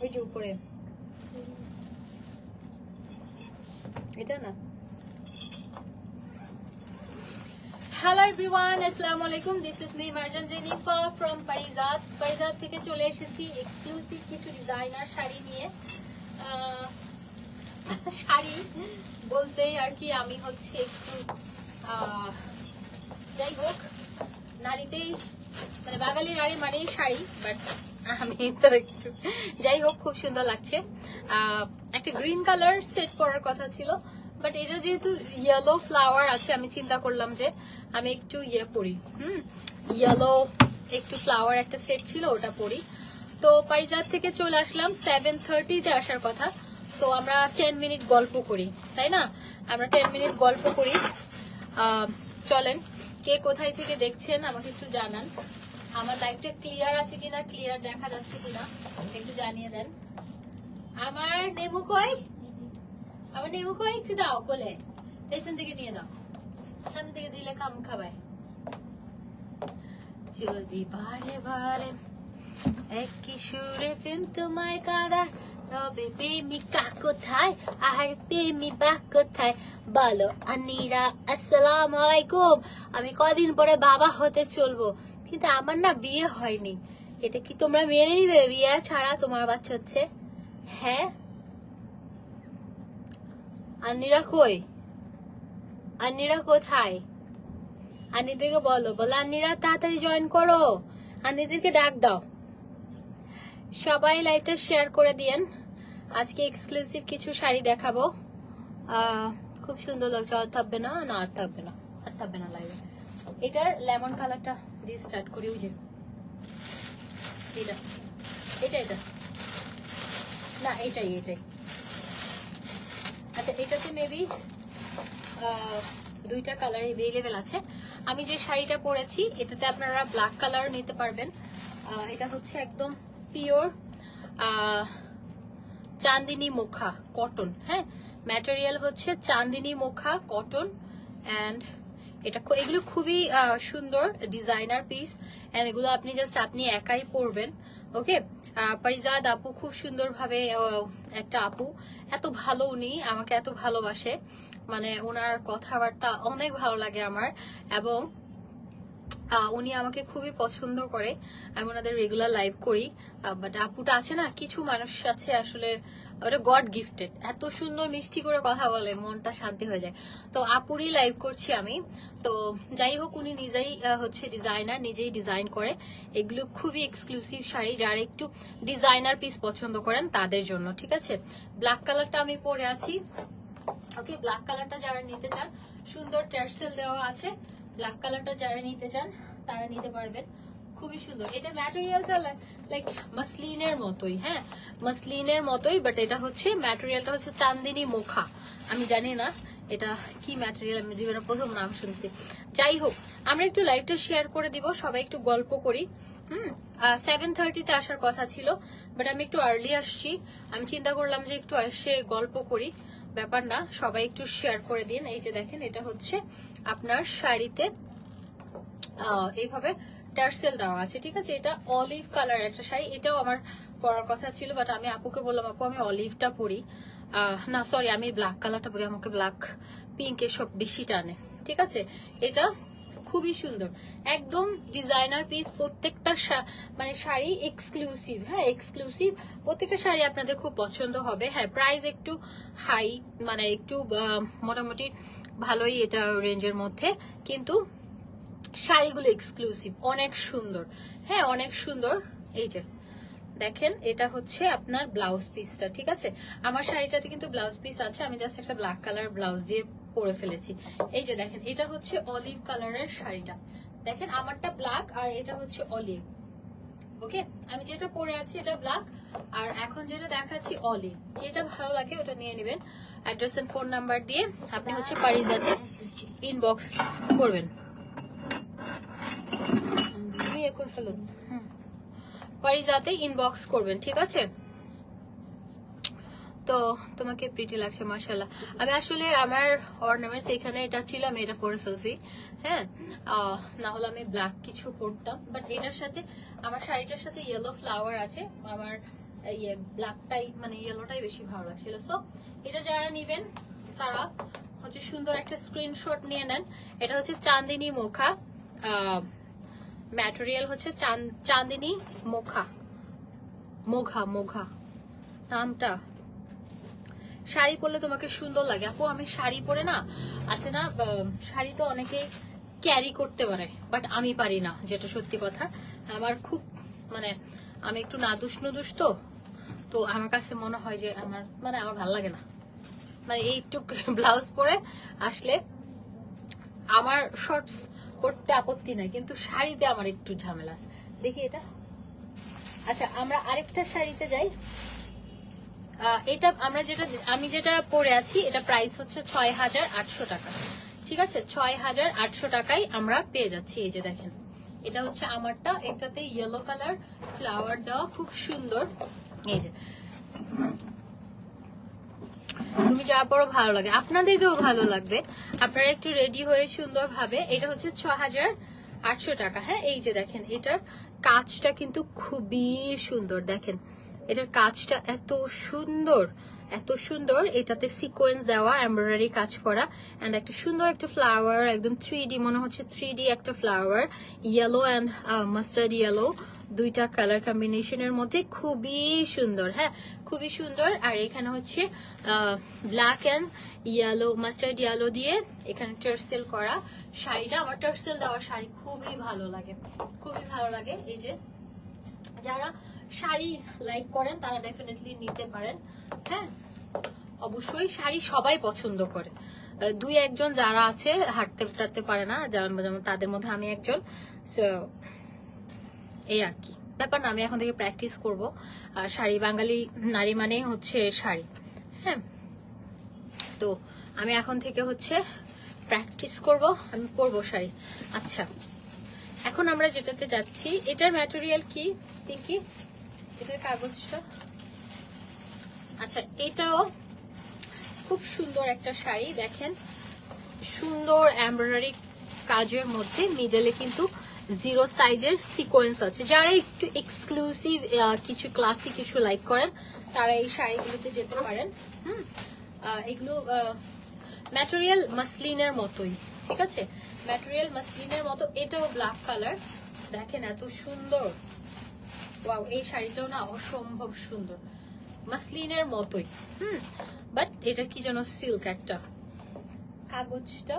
ওই যে উপরে এটা না। হ্যালো এভরিওয়ান, আসসালামু আলাইকুম। This is me Marjan Jenifa from Parijat. Parijat থেকে চলে এসেছি এক্সক্লুসিভ কিছু ডিজাইনার শাড়ি নিয়ে। শাড়ি বলতেই আর কি আমি হচ্ছে একটু যাই হোক নারীতেই মানে বাঙালি নারী মানেই শাড়ি, বাট আমি তো একটু যাই হোক খুব সুন্দর লাগছে। একটা গ্রিন কালার সেট করার কথা ছিল, বাট এটা যেহেতু ইয়েলো ফ্লাওয়ার আছে আমি চিন্তা করলাম যে আমি একটু ইয়ে পরি, ইয়েলো একটু ফ্লাওয়ার একটা সেট ছিল ওটা পরি। তো পারিজাত থেকে চলে আসলাম 7:30-তে আসার কথা। তো আমরা 10 মিনিট গল্প করি, তাই না? আমরা 10 মিনিট গল্প করি। চলেন, কে কোথায় থেকে দেখছেন আমাকে একটু জানান। আমার লাইভটা ক্লিয়ার আছে কিনা, ক্লিয়ার দেখা যাচ্ছে কিনা একটু জানিয়ে দেন। আমার নেমু কই, আমার নেমু কই একটু দাও বলে, পেছন থেকে নিয়ে দাও, সামনে থেকে দিলে কাম খাবায়। যদি বারে বারে একই সুরে প্রেম তোমায় কাঁদা, তবে প্রেমিকা কোথায় আর প্রেমিকা কোথায় বলো আনিরা। আসসালামু আলাইকুম। আমি কদিন পরে বাবা হতে চলবো, কিন্তু আমার না বিয়ে হয়নি। এটা কি তোমরা মেনে নিবে? বিয়ে ছাড়া তোমার বাচ্চা হচ্ছে? হ্যাঁ, আন্নিরা কই? আন্নিরা কোথায়? আন্নিদেরকে বলো, বলো আন্নিরা তাড়াতাড়ি জয়েন করো, আন্নিদেরকে ডাক দাও। সবাই লাইভটা শেয়ার করে দিয়েন। আজকে এক্সক্লুসিভ কিছু শাড়ি দেখাবো। খুব সুন্দর লাগছে। আর থাকবে না, না আর থাকবে না, আর থাকবে না লাইভে। এটার লেমন কালারটা দিয়ে স্টার্ট করি। ওই যে এটা এটা এটা না, এটাই এটাই। আচ্ছা, এটাতে মেবি দুইটা কালার এভেলেবেল আছে। আমি যে শাড়িটা পরেছি এটাতে আপনারা ব্ল্যাক কালার নিতে পারবেন। এটা হচ্ছে একদম পিওর চান্দিনী মোখা কটন। হ্যাঁ, ম্যাটেরিয়াল হচ্ছে চান্দিনী মোখা কটন। অ্যান্ড এটা এগুলো খুবই সুন্দর ডিজাইনার পিস। অ্যান্ড এগুলো আপনি একাই পরবেন। ওকে, পারিজাত আপু খুব সুন্দর ভাবে, একটা আপু এত ভালো, উনি আমাকে এত ভালোবাসে, মানে ওনার কথাবার্তা অনেক ভালো লাগে আমার। এবং উনি আমাকে খুবই পছন্দ করে। আমি ওনাদের রেগুলার লাইভ করি। বাট আপুটা আছে না, কিছু মানুষ আছে আসলে ওটা গড গিফটেড, এত সুন্দর মিষ্টি করে কথা বলে, মনটা শান্তি হয়ে যায়। তো আপুরই লাইভ করছি আমি। তো যাই হোক, উনি নিজেই হচ্ছে ডিজাইনার, নিজেই ডিজাইন করে। এগুলো খুবই এক্সক্লুসিভ শাড়ি, যারা একটু ডিজাইনার পিস পছন্দ করেন তাদের জন্য। ঠিক আছে, ব্ল্যাক কালারটা আমি পরে আছি। ওকে, ব্ল্যাক কালারটা যারা নিতে চান, সুন্দর টার্সেল দেওয়া আছে। ব্ল্যাক কালারটা যারা নিতে চান তারা নিতে পারবেন। খুবই সুন্দর। এটা ম্যাটেরিয়ালটা লাইক মাসলিনের মতোই। হ্যাঁ, মাসলিনের মতোই, বাট এটা হচ্ছে ম্যাটেরিয়ালটা হচ্ছে চান্দিনী মোখা। আমি জানি না এটা কি ম্যাটেরিয়াল, আমি জীবনে প্রথম নাম শুনছি। যাই হোক, আমরা একটু লাইভটা শেয়ার করে দিব, সবাই একটু গল্প করি। 7:30-তে আসার কথা ছিল, বাট আমি একটু আর্লি আসছি। আমি চিন্তা করলাম যে একটু এসে গল্প করি, ব্যাপার না, সবাই একটু শেয়ার করে দিন। এই যে দেখেন, এটা হচ্ছে আপনার শাড়িতে এইভাবে টার্সেল দেওয়া আছে। ঠিক আছে, এটা অলিভ কালার একটা শাড়ি, এটাও আমার পরার কথা ছিল, বাট আমি আপুকে বললাম আপু আমি অলিভটা পরি, না সরি আমি ব্ল্যাক কালারটা পরি, আমাকে ব্ল্যাক পিঙ্ক এসব বেশি টানে। ঠিক আছে, এটা খুবই সুন্দর, একদম ডিজাইনার পিস। প্রত্যেকটা মানে শাড়ি এক্সক্লুসিভ। হ্যাঁ, এক্সক্লুসিভ প্রত্যেকটা শাড়ি আপনাদের খুব পছন্দ হবে। হ্যাঁ, প্রাইস একটু হাই, মানে একটু মোটামুটি ভালোই এটা রেঞ্জের মধ্যে, কিন্তু শাড়িগুলো এক্সক্লুসিভ, অনেক সুন্দর। হ্যাঁ, অনেক সুন্দর। এই যে দেখেন, এটা হচ্ছে আপনার ব্লাউজ পিসটা। ঠিক আছে, আমার শাড়িটাতে কিন্তু ব্লাউজ পিস আছে, আমি জাস্ট একটা ব্ল্যাক কালার ব্লাউজ দিয়ে পরে ফেলেছি। এই যে দেখেন, এটা হচ্ছে অলিভ কালারের শাড়িটা। দেখেন আমারটা ব্ল্যাক আর এটা হচ্ছে অলিভ। ওকে, আমি যেটা পরে আছি এটা ব্ল্যাক, আর এখন যেটা দেখাচ্ছি অলিভ। যেটা ভালো লাগে ওটা নিয়ে নেবেন। অ্যাড্রেস এন্ড ফোন নাম্বার দিয়ে আপনি হচ্ছে পারিজাতে ইনবক্স করবেন। পারিজাতে ইনবক্স করবেন। ঠিক আছে, তো তোমাকে প্রিটি লাগছে মাশাআল্লাহ। আমি আসলে আমার অর্নামেন্টস এখানে এটা ছিল, আমি এটা পরে ফেলছি। হ্যাঁ, না হলে আমি ব্ল্যাক কিছু পরতাম, বাট এটার সাথে আমার শাড়িটার সাথে ইয়েলো ফ্লাওয়ার আছে। আমার ইয়ে ব্ল্যাকটাই মানে ইয়েলোটাই বেশি ভালো লাগছিল। সো এটা যারা নিবেন তারা হচ্ছে সুন্দর একটা স্ক্রিনশট নিয়ে নেন। এটা হচ্ছে চাঁদিনী মোখা, ম্যাটেরিয়াল হচ্ছে চাঁদিনী মোখা, মোঘা মোঘা নামটা। শাড়ি পরলে তোমাকে সুন্দর লাগে আপু। আমি শাড়ি পরে না আছে না, শাড়ি তো অনেকে ক্যারি করতে পারে বাট আমি পারি না, যেটা সত্যি কথা। আমার খুব মানে আমি একটু নাদুস নুদুস তো, তো আমার কাছে মনে হয় যে আমার মানে আমার ভালো লাগে না, মানে এই একটু ব্লাউজ পরে আসলে আমার শর্টস পরতে আপত্তি নাই, কিন্তু শাড়িতে আমার একটু ঝামেলা আছে। দেখি এটা। আচ্ছা আমরা আরেকটা শাড়িতে যাই। এটা আমরা আমি যেটা পরে আছি এটা প্রাইস হচ্ছে ৬,৮০০ টাকা। ঠিক আছে, ৬,৮০০ টাকায় আমরা পেয়ে যাচ্ছি। এই যে দেখেন, এটা হচ্ছে আমারটা, এটাতে ইয়েলো কালার ফ্লাওয়ার দেওয়া, খুব সুন্দর। এই যে তুমি যা পরো ভালো লাগে, আপনাদেরকেও ভালো লাগবে, আপনারা একটু রেডি হয়ে সুন্দর ভাবে। এটা হচ্ছে ৬,৮০০ টাকা। হ্যাঁ এই যে দেখেন, এটার কাজটা কিন্তু খুবই সুন্দর। দেখেন এটার কাজটা এত সুন্দর, এত সুন্দর। এটাতে সিকোয়েন্স দেওয়া, এমব্রয়ডারি কাজ করা, এন্ড একটা সুন্দর একটা ফ্লাওয়ার, একদম 3D মনে হচ্ছে 3D একটা flower, yellow and mustard yellow, দুইটা কালার কম্বিনেশনের মধ্যে খুবই সুন্দর। হ্যাঁ খুবই সুন্দর। আর এখানে হচ্ছে black and yellow, mustard yellow দিয়ে এখানে টার্সেল করা শাড়িটা। আমার টার্সেল দেওয়া শাড়ি খুবই ভালো লাগে, খুবই ভালো লাগে। এই যে যারা শাড়ি লাইক করেন তারা ডেফিনেটলি নিতে পারেন। হ্যাঁ অবশ্যই শাড়ি সবাই পছন্দ করে, দুই একজন যারা আছে হাঁটতে টাটতে পারে না, যেমন তাদের মধ্যে আমি একজন। সো এই আর কি ব্যাপার না, আমি এখন থেকে প্র্যাকটিস করব শাড়ি। বাঙালি নারী মানে হচ্ছে শাড়ি। হ্যাঁ তো আমি এখন থেকে হচ্ছে প্র্যাকটিস করব, আমি পরবো শাড়ি। আচ্ছা এখন আমরা যেটাতে যাচ্ছি, এটার ম্যাটেরিয়াল কি পিঙ্কি? এটার কাগজটা, আচ্ছা এটাও খুব সুন্দর একটা শাড়ি। দেখেন সুন্দর এমব্রয়ডারি কাজের মধ্যে মিডলে কিন্তু 0 সাইজের সিকোয়েন্স আছে। যারা একটু এক্সক্লুসিভ কিছু ক্লাসি কিছু লাইক করেন তারা এই শাড়িগুলোতে যেতে পারেন। এগুলো ম্যাটেরিয়াল মাসলিনের মতোই, ঠিক আছে, ম্যাটেরিয়াল মাসলিনের মতো। এটাও ব্ল্যাক কালার, দেখেন এত সুন্দর। ওয়াও এই শাড়িটাও না অসম্ভব সুন্দর, মাসলিনের মতোই। বাট এটা কি যেন সিল্ক একটা। কাগজটা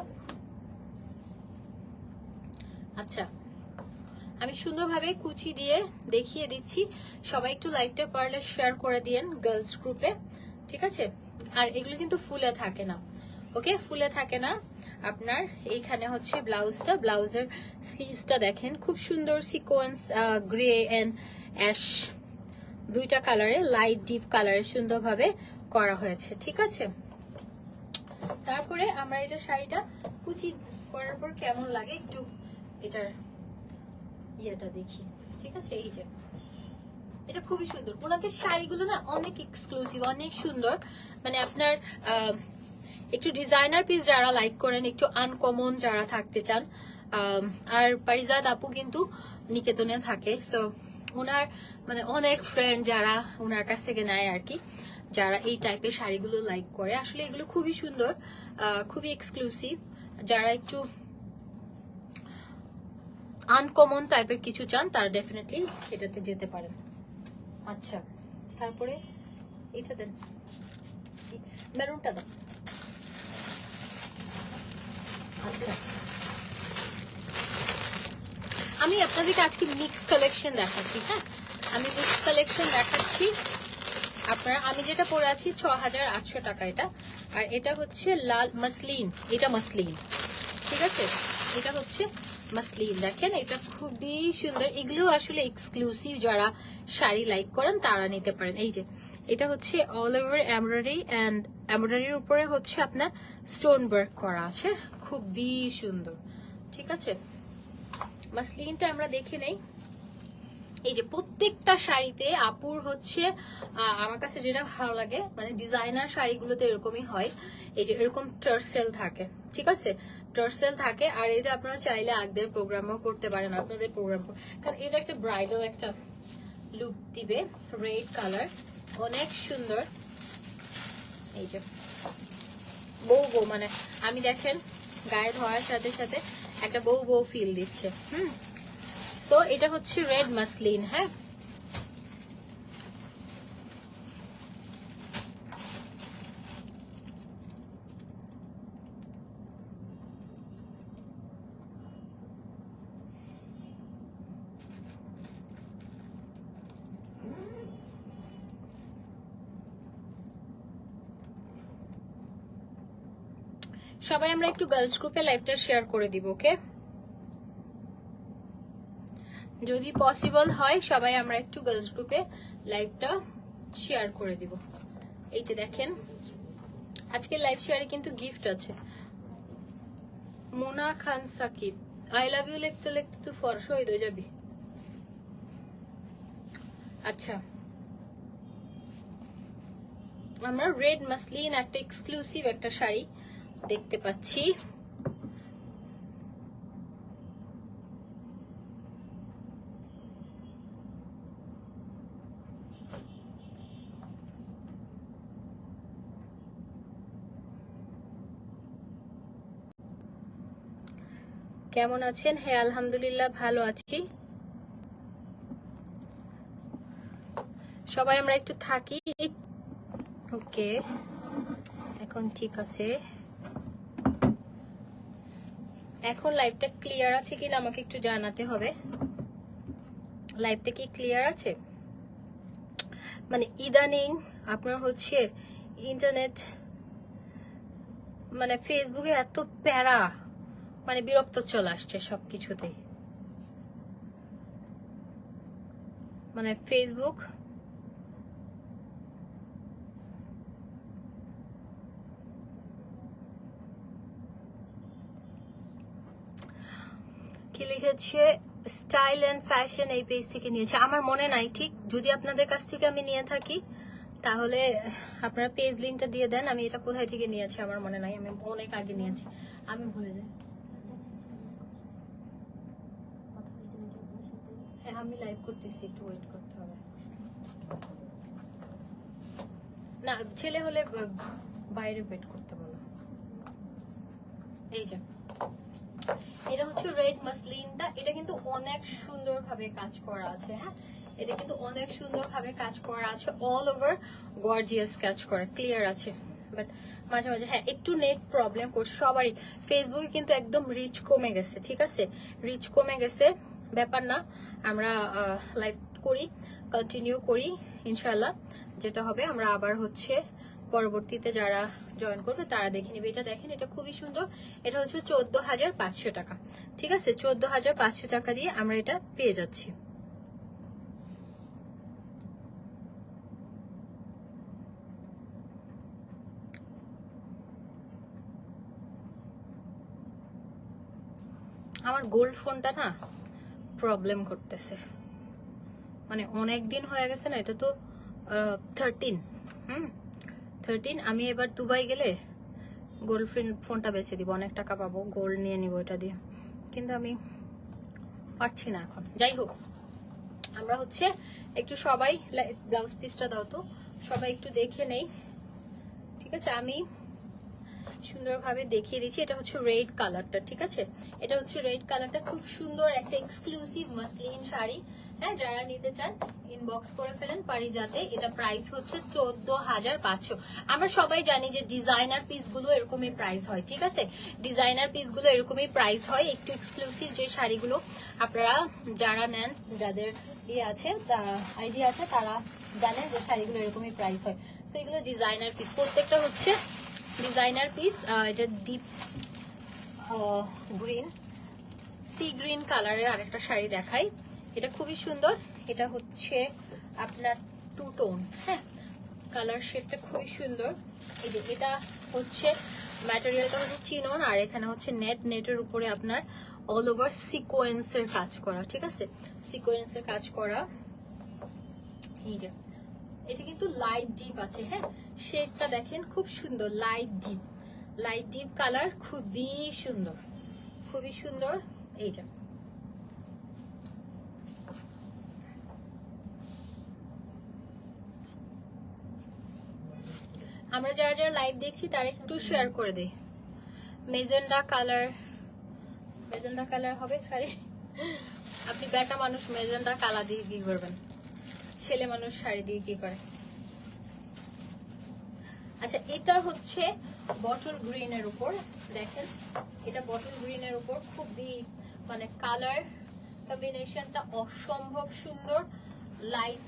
আচ্ছা আমি সুন্দরভাবে কুচি দিয়ে দেখিয়ে দিচ্ছি। সবাই একটু লাইকটা পারলে শেয়ার করে দিয়েন গার্লস গ্রুপে, ঠিক আছে। আর এগুলো কিন্তু ফুলে থাকে না, ওকে, ফুলে থাকে না। আপনার এইখানে হচ্ছে ব্লাউজটা, ব্লাউজের স্লিভসটা দেখেন খুব সুন্দর সিকোয়েন্স, গ্রে এন্ড অ্যাশ দুইটা কালারে, লাইট ডিপ কালারে সুন্দরভাবে করা হয়েছে, ঠিক আছে। তারপরে আমরা এটা শাড়িটা কুচি করার পর কেমন লাগে একটু এটার ইয়েটা দেখি, ঠিক আছে। এই যে এটা খুবই সুন্দর, ওনাদের শাড়িগুলো না অনেক এক্সক্লুসিভ, অনেক সুন্দর। মানে আপনার একটু ডিজাইনার পিস যারা লাইক করেন, একটু আনকমন যারা থাকতে চান। আর পারিজাত আপু কিন্তু নিকেতনে থাকে, সো ওনার মানে অনেক ফ্রেন্ড যারা ওনার কাছ থেকে নেয় আর কি, যারা এই টাইপের শাড়িগুলো লাইক করে। আসলে এগুলো খুবই সুন্দর, খুবই এক্সক্লুসিভ। যারা একটু আনকমন টাইপের কিছু চান তারা ডেফিনেটলি এটাতে যেতে পারেন। আচ্ছা তারপরে এটা দেন, মেরুনটা দেন। আচ্ছা আমি আপনাদেরকে আজকে মিক্স কালেকশন দেখাচ্ছি। হ্যাঁ আমি মিক্স কালেকশন দেখাচ্ছি আপনারা। আমি যেটা পরে আছি ৬,৮০০ টাকা এটা, আর এটা হচ্ছে লাল মাসলিন, এটা মাসলিন, ঠিক আছে, এটা হচ্ছে মাসলিন। দেখেন এটা খুবই সুন্দর, এগুলো আসলে এক্সক্লুসিভ, যারা শাড়ি লাইক করেন তারা নিতে পারেন। এই যে এটা হচ্ছে অল ওভার এমব্রয়ডারি, এন্ড এমব্রয়ডারির উপরে হচ্ছে আপনার স্টোন ওয়ার্ক করা আছে, খুবই সুন্দর, ঠিক আছে। মাসলিনটা আমরা দেখে নেই। এই যে প্রত্যেকটা শাড়িতে আপুর হচ্ছে আমার কাছে যেটা ভালো লাগে, মানে ডিজাইনার শাড়িগুলোতে এরকমই হয়, এই যে এরকম টার্সেল থাকে, ঠিক আছে, টার্সেল থাকে। আর এটা আপনারা চাইলে আগদের প্রোগ্রামও করতে পারেন, আপনাদের প্রোগ্রাম, কারণ এটা একটা ব্রাইডাল একটা লুক দিবে। রেড কালার, অনেক সুন্দর। এই যে বউ বউ, মানে আমি দেখেন গায়ে ধরার সাথে সাথে একটা বউ বউ ফিল দিচ্ছে। সো এটা হচ্ছে রেড মাসলিন। হ্যাঁ, সবাই আমরা একটু গার্লস গ্রুপে লাইভটা শেয়ার করে দিব। ওকে, যদি পসিবল হয় সবাই আমরা একটু গার্লস গ্রুপে লাইভটা শেয়ার করে দিব। এইটা দেখেন, আজকে লাইভ শেয়ারে কিন্তু গিফট আছে। মোনা খান সাকিব, আই লাভ ইউ লিখতে লিখতে তুই ফর্সা হয়ে যাবি। আচ্ছা, আমরা রেড মাসলিন একটা এক্সক্লুসিভ একটা শাড়ি দেখতে পাচ্ছি। কেমন আছেন? হ্যাঁ আলহামদুলিল্লাহ ভালো আছি। সবাই আমরা একটু থাকি। ওকে, এখন ঠিক আছে। এখন লাইভটা ক্লিয়ার আছে কিনা আমাকে একটু জানাতে হবে। লাইভটা কি ক্লিয়ার আছে? মানে ইদানিং আপনার হচ্ছে ইন্টারনেট, মানে ফেসবুকে এত প্যারা, মানে বিরক্ত চলে আসছে সবকিছুতেই। মানে ফেসবুক কি লিখেছে, স্টাইল এন্ড ফ্যাশন এই পেজ থেকে নিয়েছে। আমার মনে নাই ঠিক, যদি আপনাদের কাছ থেকে আমি নিয়ে থাকি তাহলে আপনারা পেজ লিঙ্কটা দিয়ে দেন। আমি এটা কোথায় থেকে নিয়েছি আমার মনে নাই, আমি অনেক আগে নিয়েছি, আমি ভুলে যাই। হ্যাঁ আমি লাইভ করতেছি, একটু ওয়েট করতে হবে। না ছেলে হলে বাইরে ওয়েট করতে বলো। এই যে এটা হচ্ছে রেড মাসলিনটা, এটা কিন্তু অনেক সুন্দরভাবে কাজ করা আছে। হ্যাঁ, এটা কিন্তু অনেক সুন্দরভাবে কাজ করা আছে, অল ওভার গর্জিয়াস কাজ করা, ক্লিয়ার আছে। বাট মাঝে মাঝে হ্যাঁ একটু নেট প্রবলেম করছে সবারই। ফেসবুকে কিন্তু একদম রিচ কমে গেছে, ঠিক আছে, রিচ কমে গেছে, ব্যাপার না। আমরা লাইভ করি, কন্টিনিউ করি ইনশাল্লাহ। যেটা হবে আমরা আবার হচ্ছে পরবর্তীতে যারা জয়েন করবে তারা দেখে নেবে। এটা দেখেন, এটা খুবই সুন্দর। এটা হচ্ছে 14,500 টাকা, ঠিক আছে, 14,500 টাকা দিয়ে আমরা এটা পেয়ে যাচ্ছি। আমার গোল্ড ফোনটা না প্রবলেম করতেছে, মানে অনেক দিন হয়ে গেছে না, এটা তো 13। 13। আমি এবার দুবাই গেলে গোল্ড ফোনটা বেচে দিব, অনেক টাকা পাবো, গোল্ড নিয়ে নিব এটা দিয়ে, কিন্তু আমি পারছি না এখন। যাই হোক, আমরা হচ্ছে একটু সবাই ব্লাউজ পিসটা দাও তো, সবাই একটু দেখে নেই, ঠিক আছে। আমি সুন্দরভাবে দেখিয়ে দিচ্ছি। এটা হচ্ছে রেড কালারটা, ঠিক আছে, এটা হচ্ছে রেড কালারটা, খুব সুন্দর একটা এক্সক্লুসিভ মাসলিন শাড়ি। হ্যাঁ, যারা নিতে চান ইনবক্স করে ফেলেন পারিজাতে। এটা প্রাইস হচ্ছে 14,500। আমরা সবাই জানি যে ডিজাইনার পিসগুলো এরকমই প্রাইস হয়, ঠিক আছে, ডিজাইনার পিসগুলো এরকমই প্রাইস হয়। একটু এক্সক্লুসিভ যে শাড়িগুলো আপনারা যারা নেন, যাদের ইয়ে আছে, আইডিয়া আছে, তারা জানেন যে শাড়িগুলো এরকমই প্রাইস হয়। তো এগুলো ডিজাইনার পিস, প্রত্যেকটা হচ্ছে ডিজাইনার পিস। এটা ডিপ গ্রিন, সি গ্রিন কালারের আরেকটা শাড়ি দেখাই। এটা খুবই সুন্দর, এটা হচ্ছে আপনার টু টোন। হ্যাঁ, কালার শেডটা খুবই সুন্দর। এই যে এটা হচ্ছে ম্যাটেরিয়ালটা হচ্ছে চিনন, আর এখানে হচ্ছে নেট, নেটের উপরে আপনার অল ওভার সিকোয়েন্সের কাজ করা, ঠিক আছে, সিকোয়েন্সের কাজ করা। এই যে এটা কিন্তু লাইট ডিপ আছে। হ্যাঁ, শেডটা দেখেন খুব সুন্দর, light deep, light deep colour, খুবই সুন্দর, খুবই সুন্দর। এই যে আমরা যারা যারা লাইভ দেখছি তারা একটু শেয়ার করে দেই। মেজেন্ডা কালার হবে শাড়ি। আপনি বেটা মানুষ মেজেন্ডা কালার দিয়ে কি করবেন, ছেলে মানুষ শাড়ি দিয়ে কি করে? আচ্ছা এটা হচ্ছে বটল গ্রিনের উপর, দেখেন এটা বটল গ্রিনের উপর খুবই মানে কালার কম্বিনেশনটা অসম্ভব সুন্দর, লাইট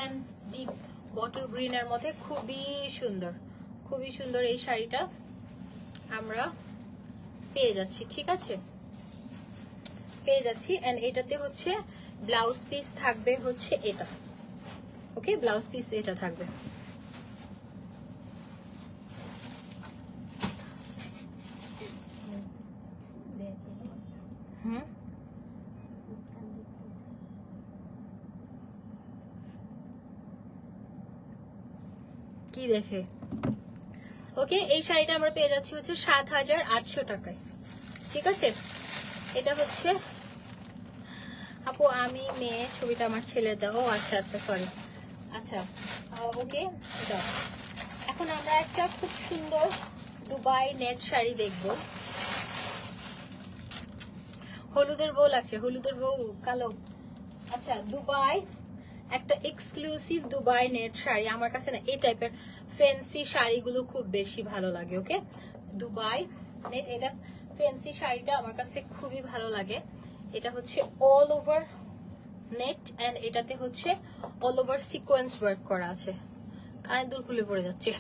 এন্ড ডিপ বটল গ্রিনের মধ্যে খুবই সুন্দর, খুবই সুন্দর এই শাড়িটা আমরা পেয়ে যাচ্ছি। ঠিক আছে, পেয়ে যাচ্ছি। এন্ড এটাতে হচ্ছে ব্লাউজ পিস থাকবে হচ্ছে এটা, ওকে ব্লাউজ পিস এটা থাকবে। কি দেখে? ওকে এই শাড়িটা আমরা পেয়ে যাচ্ছি হচ্ছে ৭,৮০০ টাকায়। ঠিক আছে, এটা হচ্ছে আপু আমি মেয়ে, ছবিটা আমার ছেলে দাও। আচ্ছা আচ্ছা সরি, আচ্ছা ওকে দাও। এখন আমরা একটা খুব সুন্দর দুবাই নেট শাড়ি দেখবো। হলুদের বউ লাগছে, হলুদের বউ কালো। আচ্ছা দুবাই একটা এক্সক্লুসিভ দুবাই নেট শাড়ি, আমার কাছে না এই টাইপের ফ্যান্সি শাড়িগুলো খুব বেশি ভালো লাগে। ওকে দুবাই নেট, এটা ফ্যান্সি শাড়িটা আমার কাছে খুবই ভালো লাগে। এটা হচ্ছে অল ওভার নেট এন্ড এটাতে হচ্ছে অল ওভার সিকোয়েন্স ওয়ার্ক করা আছে। কানে দুল খুলে পড়ে যাচ্ছে।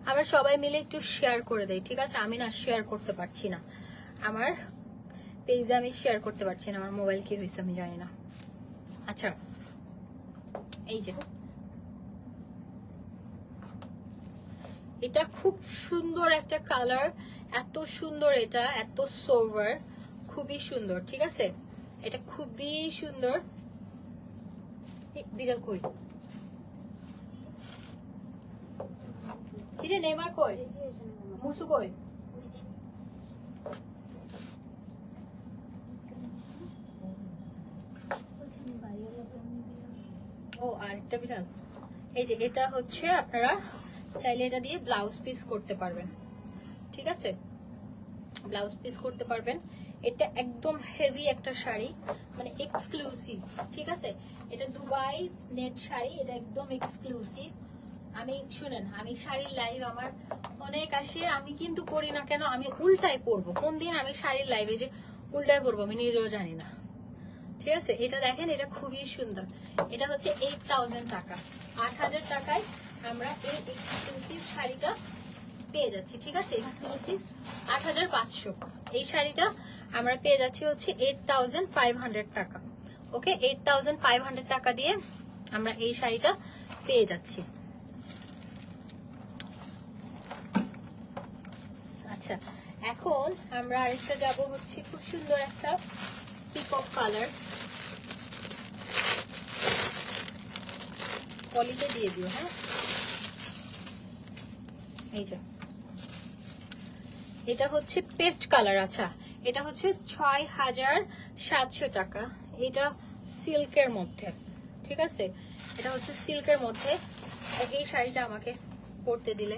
আমরা সবাই মিলে একটু শেয়ার করে দেই, ঠিক আছে? আমি না শেয়ার করতে পারছি না, আমার পেজে আমি শেয়ার করতে পারছি না, আমার মোবাইল কি হয়েছে আমি জানি না। আচ্ছা এই যে এটা খুব সুন্দর একটা কালার, এত সুন্দর, এটা এত সোভার, খুবই সুন্দর। ঠিক আছে, এটা খুবই সুন্দর। বিড়াল কই? কিরে নেইমার কই? মুসু কই? ও আরেকটা বিড়াল। এই যে এটা হচ্ছে আপনারা চাইলে এটা দিয়ে ব্লাউজ পিস করতে পারবেন। ঠিক আছে, ব্লাউজ পিস করতে পারবেন। এটা একদম হেভি একটা শাড়ি, মানে এক্সক্লুসিভ। ঠিক আছে, এটা দুবাই নেট শাড়ি, এটা একদম এক্সক্লুসিভ। আমি শুনেন, আমি শাড়ির লাইভ আমার অনেক আসে, আমি কিন্তু করি না কেন, আমি উল্টাই পরবো। কোন দিন আমি শাড়ির লাইভে যে উল্টাই পরবো আমি নিজেও জানি না। ঠিক আছে, এটা দেখেন, এটা খুবই সুন্দর। এটা হচ্ছে 8,000 টাকা, 8,000 টাকায় আমরা এই এক্সক্লুসিভ শাড়িটা পেয়ে যাচ্ছি। ঠিক আছে, এক্সক্লুসিভ 8,500 এই শাড়িটা আমরা পেয়ে যাচ্ছি হচ্ছে 8,500 টাকা। ওকে 8,500 টাকা দিয়ে আমরা এই শাড়িটা পেয়ে যাচ্ছি। আচ্ছা এখন আমরা আরেকটা যাব হচ্ছে খুব সুন্দর একটা পিকক কালার, পলিতে দিয়ে দিও। হ্যাঁ এই যে এটা হচ্ছে পেস্ট কালার। আচ্ছা এটা হচ্ছে 6,700 টাকা, এটা সিল্কের মধ্যে। ঠিক আছে, এটা হচ্ছে সিল্কের মধ্যে। এই শাড়িটা আমাকে পরতে দিলে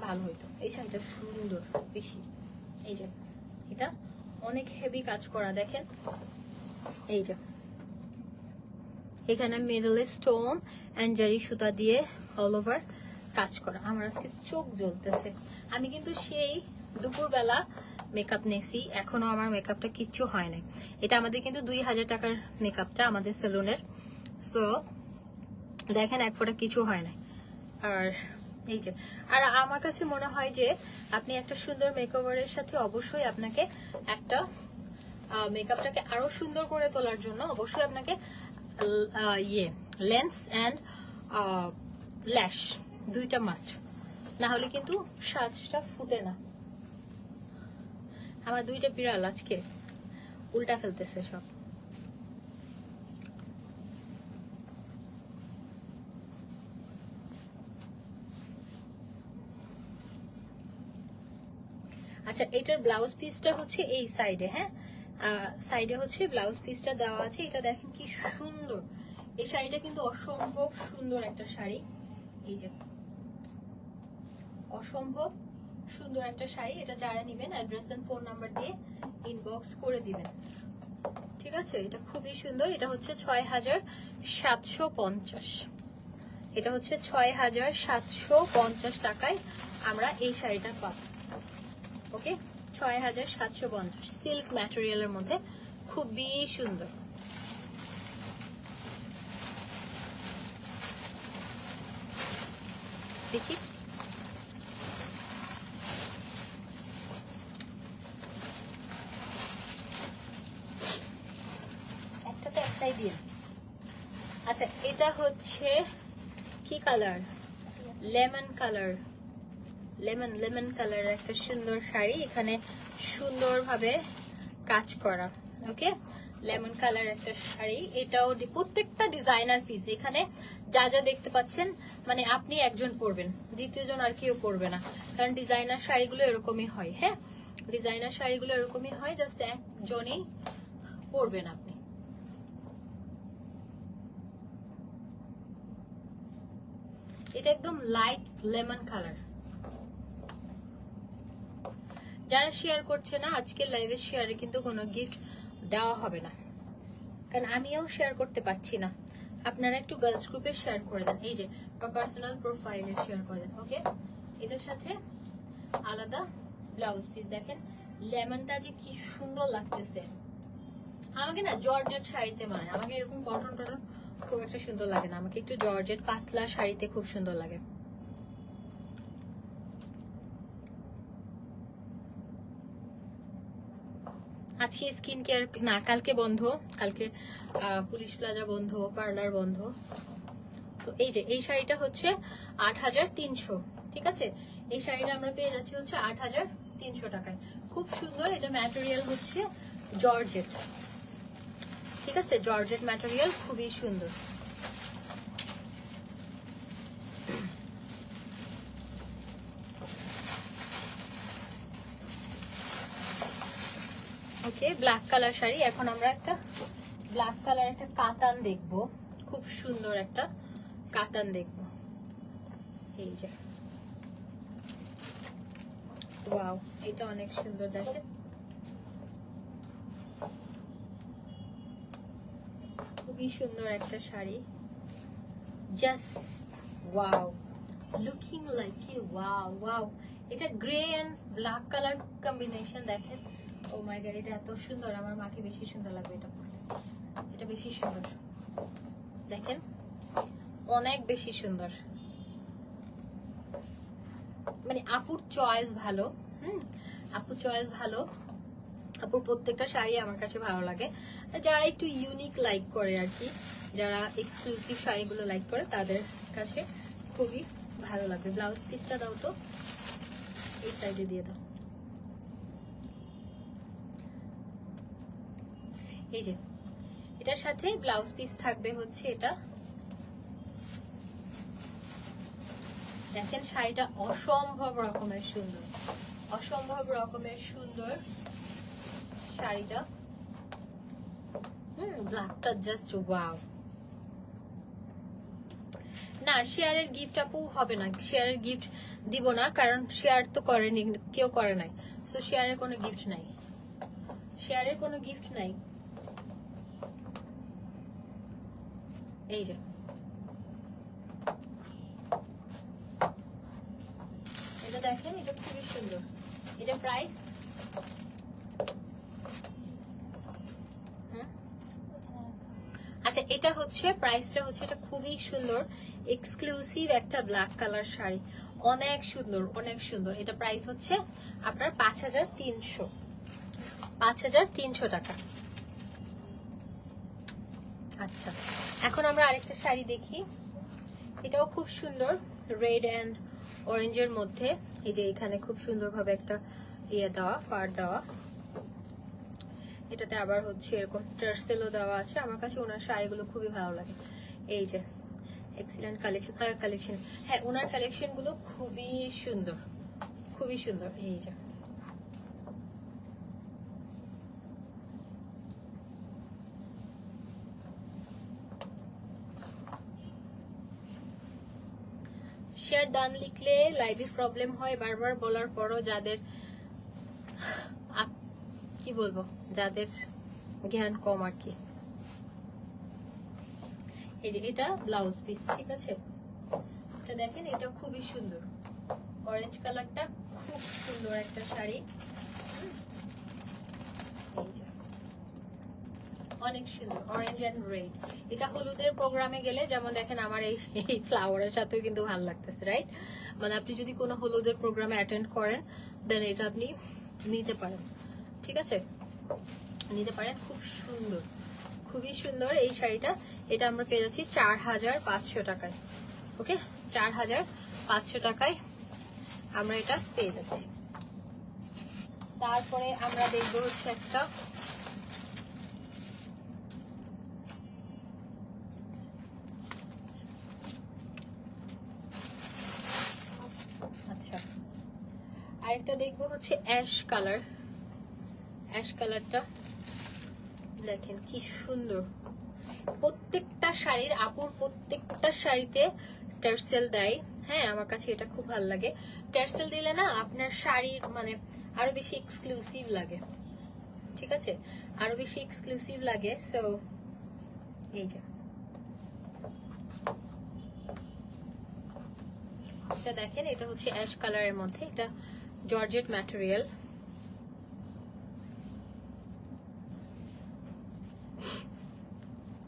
ভালো হইতো, এই শাড়িটা সুন্দর বেশি। এই যে এটা অনেক হেভি কাজ করা, দেখেন এই যে এখানে মিডলে স্টোন এন্ড জারি সুতা দিয়ে অল ওভার কাজ করা। আমার আজকে চোখ জ্বলতেছে, আমি কিন্তু সেই দুপুরবেলা মেকআপ নেছি, এখনো আমার মেকআপটা কিচ্ছু হয় নাই। এটা আমাদের কিন্তু 2,000 টাকার মেকআপটা আমাদের সেলুনের। সো দেখেন এক ফোঁটা কিছু হয় নাই। আর এই যে, আর আমার কাছে মনে হয় যে আপনি একটা সুন্দর মেকওভারের সাথে অবশ্যই আপনাকে একটা মেকআপটাকে আরো সুন্দর করে তোলার জন্য অবশ্যই আপনাকে লেন্স এন্ড ল্যাশ দুইটা মাস্ট, না হলে কিন্তু সাজটা ফুটে না। আমার দুইটা বিড়াল আজকে উল্টা ফেলতেছে সব। আচ্ছা এটার ব্লাউজ পিসটা হচ্ছে এই সাইডে। হ্যাঁ সাইডে হচ্ছে ব্লাউজ পিসটা দেওয়া আছে। এটা দেখেন কি সুন্দর, এই শাড়িটা কিন্তু অসম্ভব সুন্দর একটা শাড়ি। এই যে অসম্ভব সুন্দর একটা শাড়ি। এটা যারা নেবেন অ্যাড্রেস এন্ড ফোন নাম্বার দিয়ে ইনবক্স করে দিবেন, ঠিক আছে? এটা খুবই সুন্দর। এটা হচ্ছে ৬,৭৫০। এটা হচ্ছে ৬,৭৫০ টাকায় আমরা এই শাড়িটা পাবো। ওকে, ৬,৭৫০ সিল্ক ম্যাটেরিয়ালের মধ্যে, খুবই সুন্দর। দেখি একটাতে একটাই দিয়ে। আচ্ছা, এটা হচ্ছে কি colour? Lemon colour, lemon colour একটা সুন্দর শাড়ি, এখানে সুন্দরভাবে কাজ করা। ওকে, লেমন কালার একটা শাড়ি। এটাও প্রত্যেকটা ডিজাইনার পিস। এখানে যা যা দেখতে পাচ্ছেন মানে আপনি একজন পরবেন, দ্বিতীয় জন আর কেউ পরবে না, কারণ ডিজাইনার শাড়িগুলো এরকমই হয়। হ্যাঁ, ডিজাইনার শাড়িগুলো এরকমই হয়, জাস্ট একজনই পরবেন আপনি। এটা একদম লাইট লেমন কালার। যারা শেয়ার করছে না আজকে লাইভে, শেয়ারে কিন্তু কোনো গিফট দেওয়া হবে না, কারণ আমিও শেয়ার করতে পারছি না। আপনারা একটু গার্লস গ্রুপে শেয়ার করে দেন, এই যে পার্সোনাল প্রোফাইলে শেয়ার করে দেন। ওকে, এটার সাথে আলাদা ব্লাউজ পিস। দেখেন লেমনটা যে কি সুন্দর লাগতেছে। আমাকে না জর্জেট শাড়িতে মানায়, আমাকে এরকম কটন টটন খুব একটা সুন্দর লাগে না, আমাকে একটু জর্জেট পাতলা শাড়িতে খুব সুন্দর লাগে। আজকে স্কিন কেয়ার না, কালকে বন্ধ, কালকে পুলিশ প্লাজা বন্ধ, পার্লার বন্ধ। তো এই যে এই শাড়িটা হচ্ছে ৮৩০০, ঠিক আছে? এই শাড়িটা আমরা পেয়ে যাচ্ছি হচ্ছে ৮৩০০ টাকায়, খুব সুন্দর। এটা ম্যাটেরিয়াল হচ্ছে জর্জেট, ঠিক আছে? জর্জেট ম্যাটেরিয়াল, খুবই সুন্দর। ওকে, ব্ল্যাক কালার শাড়ি। এখন আমরা একটা ব্ল্যাক কালার একটা কাতান দেখবো, খুব সুন্দর একটা কাতান দেখবো। এই যে ওয়াও, এটা অনেক সুন্দর। দেখেন খুবই সুন্দর একটা শাড়ি, জাস্ট ওয়াও, লুকিং লাইক কি ওয়াও ওয়াও। এটা grey and black colour combination, দেখেন। ও মাই গড, এটা এত সুন্দর, আমার মাকে বেশি সুন্দর লাগবে এটা পরলে। এটা বেশি সুন্দর, দেখেন অনেক বেশি সুন্দর। মানে আপুর চয়েস ভালো, আপুর চয়েস ভালো, আপুর প্রত্যেকটা শাড়ি আমার কাছে ভালো লাগে। যারা একটু ইউনিক লাইক করে আর কি, যারা এক্সক্লুসিভ শাড়িগুলো লাইক করে তাদের কাছে খুবই ভালো লাগবে। ব্লাউজ পিসটা দাও তো, এই সাইডে দিয়ে দাও। এই যে এটার সাথে ব্লাউজ পিস থাকবে হচ্ছে এটা। দেখেন শাড়িটা অসম্ভব রকমের সুন্দর, অসম্ভব রকমের সুন্দর শাড়িটা। ব্ল্যাকটা জাস্ট ওয়াও। না, শেয়ারের গিফট আপু হবে না, শেয়ারের গিফট দিব না, কারণ শেয়ার তো করেনি, কেউ করে নাই। সো শেয়ারের কোনো গিফট নাই, শেয়ারের কোনো গিফট নাই। এই যে এটা দেখেন, এটা খুবই সুন্দর। এটা প্রাইস আচ্ছা, এটা হচ্ছে প্রাইসটা হচ্ছে, এটা খুবই সুন্দর এক্সক্লুসিভ একটা ব্ল্যাক কালার শাড়ি, অনেক সুন্দর অনেক সুন্দর। এটা প্রাইস হচ্ছে আপনার ৫,৩০০ টাকা। আচ্ছা, এখন আমরা আরেকটা শাড়ি দেখি, এটাও খুব সুন্দর, রেড অ্যান্ড অরেঞ্জের মধ্যে। এই যে এখানে খুব সুন্দরভাবে একটা ইয়ে দেওয়া, পাড় দেওয়া। এটাতে আবার হচ্ছে এরকম টার্সেলও দেওয়া আছে। আমার কাছে ওনার শাড়িগুলো খুবই ভালো লাগে। এই যে এক্সিলেন্ট কালেকশন, হ্যাঁ ওনার কালেকশন গুলো খুবই সুন্দর, খুবই সুন্দর। এই যে শেয়ার ডান লিখলে লাইভে প্রবলেম হয় বারবার বলার পরও যাদের কি বলবো, যাদের জ্ঞান কম আর কি। এই যে এটা ব্লাউজ পিস, ঠিক আছে? এটা দেখেন, এটা খুবই সুন্দর, অরেঞ্জ কালারটা খুব সুন্দর একটা শাড়ি। এই যে অনেক সুন্দর অরেঞ্জ এন্ড রেড। এটা হলুদের প্রোগ্রামে গেলে যেমন দেখেন আমার এই ফ্লাওয়ারের সাথেও কিন্তু ভালো লাগতেছে, রাইট? মানে আপনি যদি কোনো হলুদের প্রোগ্রামে অ্যাটেন্ড করেন দেন এটা আপনি নিতে পারেন, ঠিক আছে? নিতে পারেন, খুব সুন্দর, খুবই সুন্দর এই শাড়িটা। এটা আমরা পেয়ে যাচ্ছি 4500 টাকায়। ওকে, 4500 টাকায় আমরা এটা পেয়ে যাচ্ছি। তারপরে আমরা দেখবো হচ্ছে একটা আচ্ছা, আরেকটা দেখবো হচ্ছে অ্যাশ কালার। অ্যাশ কালারটা দেখেন কি সুন্দর। প্রত্যেকটা শাড়ির আপুর প্রত্যেকটা শাড়িতে টার্সেল দেয়। হ্যাঁ, আমার কাছে এটা খুব ভালো লাগে। টার্সেল দিলে না আপনার শাড়ির মানে আরো বেশি এক্সক্লুসিভ লাগে, ঠিক আছে? আরো বেশি এক্সক্লুসিভ লাগে। সো এই যে এটা দেখেন, এটা হচ্ছে অ্যাশ কালারের মধ্যে, এটা জর্জেট ম্যাটেরিয়াল।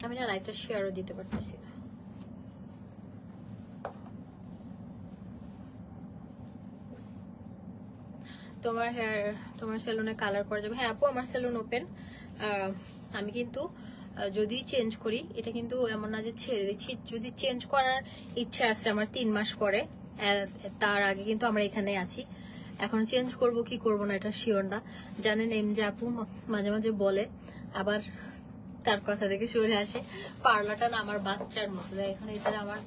আমি না লাইভটা শেয়ারও দিতে পারতেছি না। তোমার হেয়ার, তোমার সেলুনে কালার করা যাবে? হ্যাঁ আপু, আমার সেলুন ওপেন। আমি কিন্তু যদি চেঞ্জ করি, এটা কিন্তু এমন না যে ছেড়ে দিচ্ছি। যদি চেঞ্জ করার ইচ্ছা আছে আমার 3 মাস পরে, তার আগে কিন্তু আমরা এখানে আছি। এখন চেঞ্জ করব কি করব না এটা শিওর না। জানেন এম যে আপু মাঝে মাঝে বলে, আবার তার কথা থেকে সরে আসে। পার্লারটা না আমার বাচ্চার মতো, এখন এটা আমার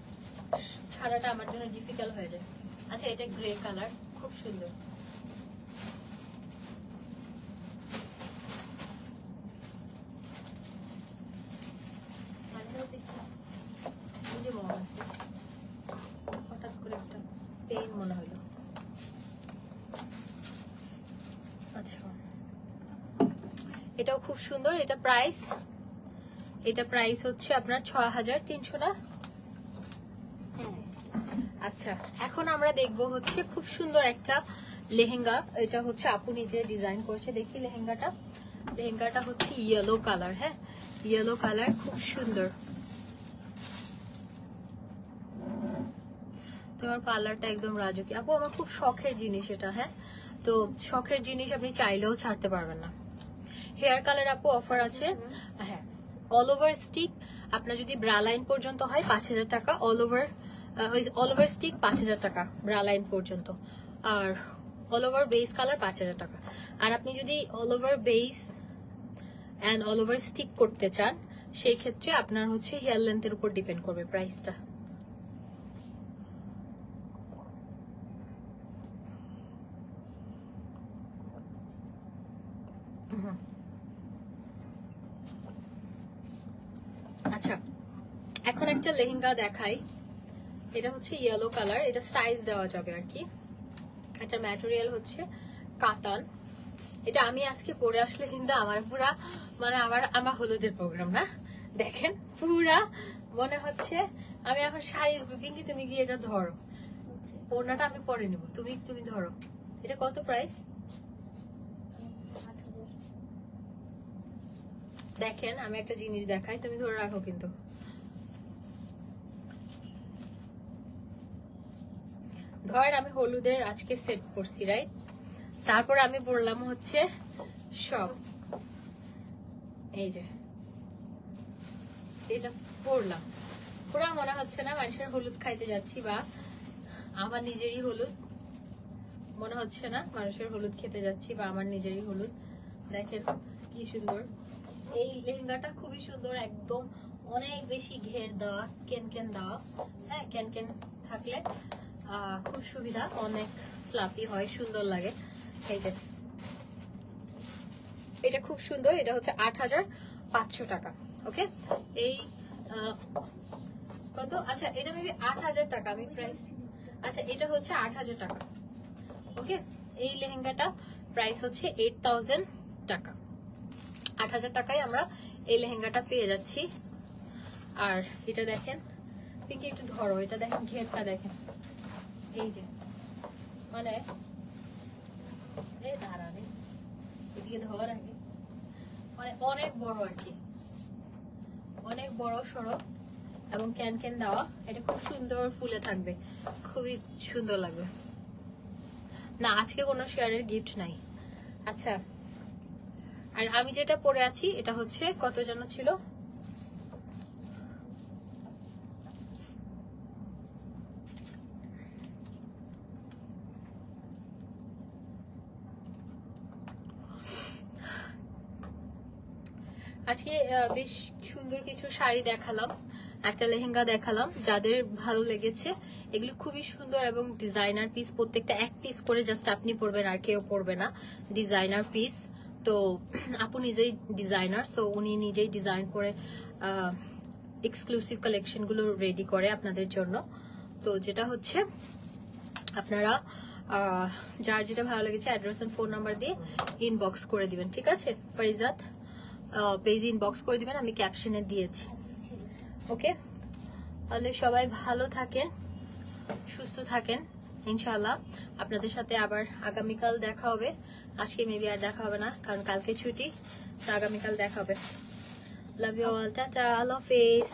ছাড়াটা আমার জন্য ডিফিকাল্ট হয়ে যায়। আচ্ছা, এটা গ্রে কালার, খুব সুন্দর। হঠাৎ করে একটা পেইন মনে হলো। আচ্ছা, এটাও খুব সুন্দর। এটা প্রাইস হচ্ছে আপনার 6300 না? আচ্ছা, এখন আমরা দেখবো হচ্ছে খুব সুন্দর একটা লেহেঙ্গা। এটা হচ্ছে আপু নিজে ডিজাইন করেছে। দেখি লেহেঙ্গাটা হচ্ছে ইয়েলো কালার। হ্যাঁ, ইয়েলো কালার, খুব সুন্দর। তোমার পার্লারটা একদম রাজুকি। আপু আমার খুব শখের জিনিস এটা। হ্যাঁ, তো শখের জিনিস আপনি চাইলেও ছাড়তে পারবেন না। হেয়ার কালার আপু অফার আছে। হ্যাঁ, অল ওভার স্টিক আপনার যদি ব্রা লাইন পর্যন্ত হয় 5000 টাকা। অল ওভার স্টিক 5000 টাকা ব্রা লাইন পর্যন্ত। আর অল ওভার বেস কালার 5000 টাকা। আর আপনি যদি all over base and all over stick করতে চান, সেই ক্ষেত্রে আপনার হচ্ছে হেয়ার লেন্থের উপর ডিপেন্ড করবে প্রাইসটা। আচ্ছা, এখন একটা লেহেঙ্গা দেখাই। এটা হচ্ছে ইয়েলো কালার, এটা সাইজ দেওয়া যাবে আর কি। এটা ম্যাটেরিয়াল হচ্ছে কাতান। এটা আমি আজকে পরে আসলে কিন্তু আমার পুরা মানে আমার হলুদের প্রোগ্রাম না, দেখেন পুরা মনে হচ্ছে আমি এখন শাড়ির পিঙ্কি। তুমি গিয়ে এটা ধরো, ওড়নাটা আমি পরে নিব, তুমি ধরো। এটা কত প্রাইস দেখেন? আমি একটা জিনিস দেখাই, তুমি ধরে রাখো কিন্তু। ধর আমি হলুদের আজকে সেট করছি, রাইট? তারপর আমি বললাম হচ্ছে সব, এই যে এটা পরলাম, পুরা মনে হচ্ছে না মানুষের হলুদ খাইতে যাচ্ছি, বা আমার নিজেরই হলুদ মনে হচ্ছে না মানুষের হলুদ খেতে যাচ্ছি, বা আমার নিজেরই হলুদ। দেখেন কি সুন্দর এই লেহেঙ্গাটা, খুবই সুন্দর, একদম অনেক বেশি ঘের দেওয়া, কেন দেওয়া। হ্যাঁ, কেন থাকলে খুব সুবিধা, অনেক ফ্লাফি হয়, সুন্দর লাগে। এই যে এটা খুব সুন্দর, এটা হচ্ছে 8500 টাকা। ওকে, এই কত? আচ্ছা, এটা মেবি 8000 টাকা। আমি প্রাইস আচ্ছা এটা হচ্ছে 8,000 টাকা। ওকে, এই লেহেঙ্গাটা প্রাইস হচ্ছে 8,000 টাকা। 8,000 টাকায় আমরা এই লেহেঙ্গাটা পেয়ে যাচ্ছি। আর এটা দেখেন পিঙ্কি, একটু ধরো, এটা দেখেন ঘেরটা দেখেন, এই যে মানে দাঁড়াবে এদিকে ধর আগে, মানে অনেক বড় আর কি, অনেক বড় সড়ো এবং ক্যান ক্যান দেওয়া। এটা খুব সুন্দর ফুলে থাকবে, খুবই সুন্দর লাগবে। না আজকে কোনো শেয়ারের গিফট নাই। আচ্ছা, আর আমি যেটা পরে আছি এটা হচ্ছে কত যেন ছিল, আজকে বেশ সুন্দর কিছু শাড়ি দেখালাম, একটা লেহেঙ্গা দেখালাম, যাদের ভালো লেগেছে। এগুলো খুবই সুন্দর এবং ডিজাইনার পিস, প্রত্যেকটা এক পিস করে জাস্ট আপনি পরবেন আর কেউ পরবে না, ডিজাইনার পিস। তো আপু নিজেই ডিজাইনার, সো উনি নিজেই ডিজাইন করে এক্সক্লুসিভ কালেকশনগুলো রেডি করে আপনাদের জন্য। তো যেটা হচ্ছে আপনারা যার যেটা ভালো লেগেছে অ্যাড্রেস এন্ড ফোন নাম্বার দিয়ে ইনবক্স করে দিবেন, ঠিক আছে? ফারিজাত পেজ ইনবক্স করে দিবেন, আমি ক্যাপশনে দিয়েছি। ওকে, তাহলে সবাই ভালো থাকেন, সুস্থ থাকেন, ইনশাআল্লাহ আপনাদের সাথে আবার আগামীকাল দেখা হবে। আজকে মেবি আর দেখা হবে না, কারণ কালকে ছুটি, তো আগামীকাল দেখা হবে। লাভ ইউ অল, টাটা, আল্লাহ হাফেজ।